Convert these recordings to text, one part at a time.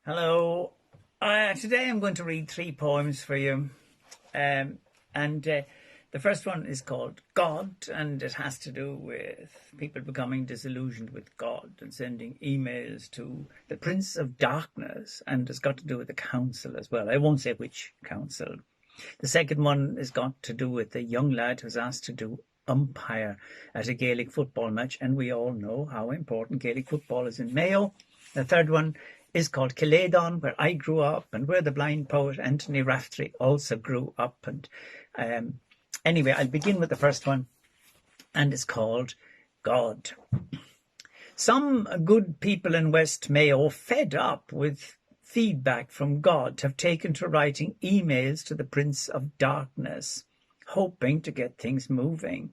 Hello. Today I'm going to read three poems for you. And the first one is called God, and it has to do with people becoming disillusioned with God and sending emails to the Prince of Darkness, and it's got to do with the council as well. I won't say which council. The second one has got to do with a young lad who's asked to do umpire at a Gaelic football match, and we all know how important Gaelic football is in Mayo. The third one is called Cill Aodáin, where I grew up and where the blind poet Anthony Raftery also grew up. And anyway, I'll begin with the first one, and it's called God. Some good people in West Mayo, fed up with feedback from God, have taken to writing emails to the Prince of Darkness, hoping to get things moving.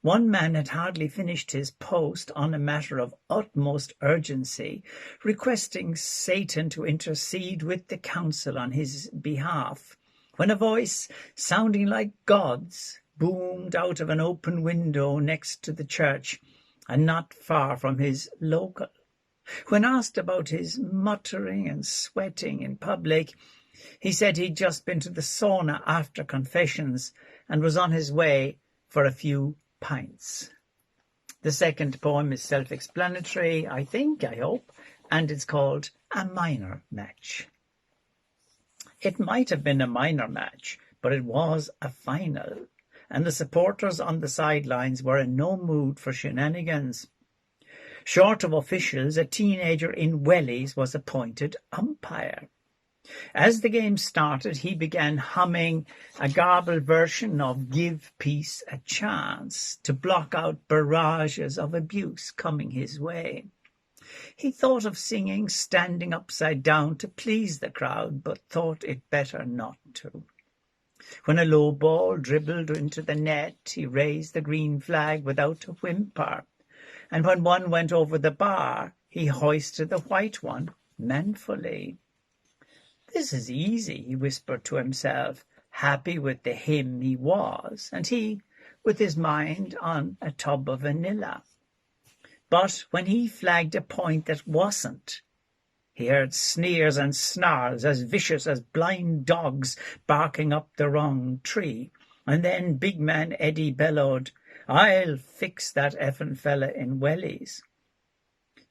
One man had hardly finished his post on a matter of utmost urgency, requesting Satan to intercede with the council on his behalf, when a voice sounding like God's boomed out of an open window next to the church and not far from his local. When asked about his muttering and sweating in public, he said he'd just been to the sauna after confessions and was on his way for a few pints. The second poem is self-explanatory, I hope, and it's called A Minor Match. It might have been a minor match, but it was a final, and the supporters on the sidelines were in no mood for shenanigans. Short of officials, a teenager in wellies was appointed umpire. As the game started, he began humming a garbled version of Give Peace a Chance to block out barrages of abuse coming his way. He thought of singing Standing Upside Down to please the crowd, but thought it better not to. When a low ball dribbled into the net, he raised the green flag without a whimper, and when one went over the bar, he hoisted the white one manfully. This is easy, he whispered to himself, happy with the him he was, and he with his mind on a tub of vanilla. But when he flagged a point that wasn't, he heard sneers and snarls as vicious as blind dogs barking up the wrong tree, and then big man Eddie bellowed, I'll fix that effing fella in wellies.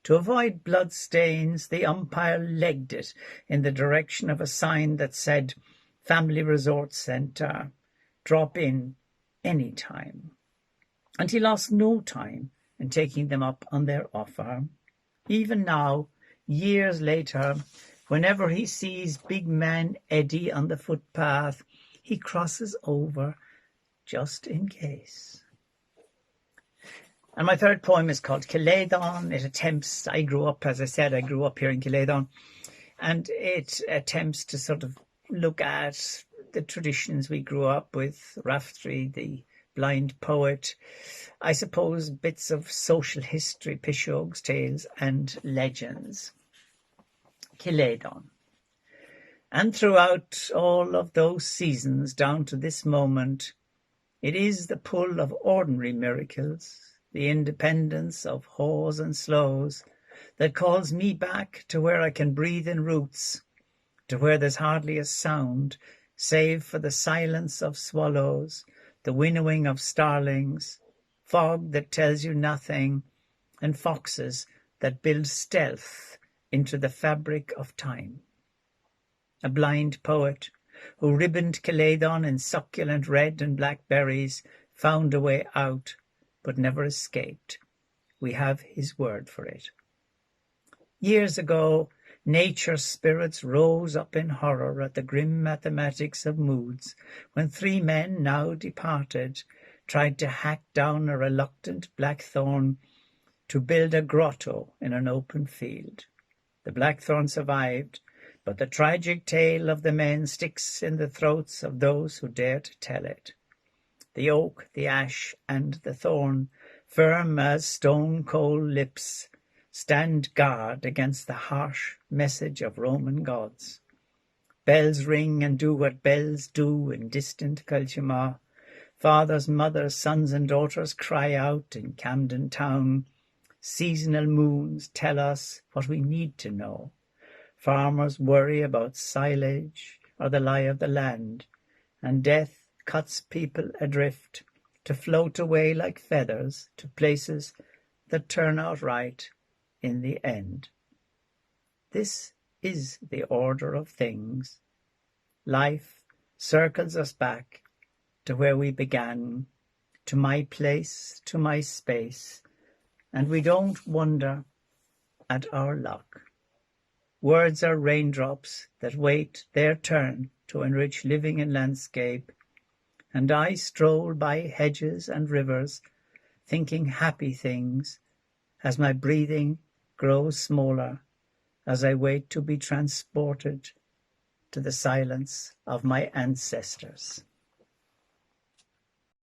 To avoid bloodstains, the umpire legged it in the direction of a sign that said, Family Resort Centre, drop in any time. And he lost no time in taking them up on their offer. Even now, years later, whenever he sees big man Eddie on the footpath, he crosses over just in case. And my third poem is called Cill Aodáin. It attempts, I grew up here in Cill Aodáin, and it attempts to sort of look at the traditions we grew up with, Raftery, the blind poet, I suppose bits of social history, pishogues, tales and legends. Cill Aodáin. And throughout all of those seasons down to this moment, it is the pull of ordinary miracles, the independence of haws and slows, that calls me back to where I can breathe in roots, to where there's hardly a sound, save for the silence of swallows, the winnowing of starlings, fog that tells you nothing, and foxes that build stealth into the fabric of time. A blind poet who ribboned Cill Aodáin in succulent red and black berries found a way out, but never escaped. We have his word for it. Years ago, nature's spirits rose up in horror at the grim mathematics of moods, when three men, now departed, tried to hack down a reluctant blackthorn to build a grotto in an open field. The blackthorn survived, but the tragic tale of the men sticks in the throats of those who dare to tell it. The oak, the ash, and the thorn, firm as stone-cold lips, stand guard against the harsh message of Roman gods. Bells ring and do what bells do in distant Cultimer. Fathers, mothers, sons and daughters cry out in Camden town. Seasonal moons tell us what we need to know. Farmers worry about silage or the lie of the land, and death cuts people adrift to float away like feathers to places that turn out right in the end. This is the order of things. Life circles us back to where we began, to my place, to my space, and we don't wonder at our luck. Words are raindrops that wait their turn to enrich living and landscape, and I stroll by hedges and rivers, thinking happy things as my breathing grows smaller, as I wait to be transported to the silence of my ancestors.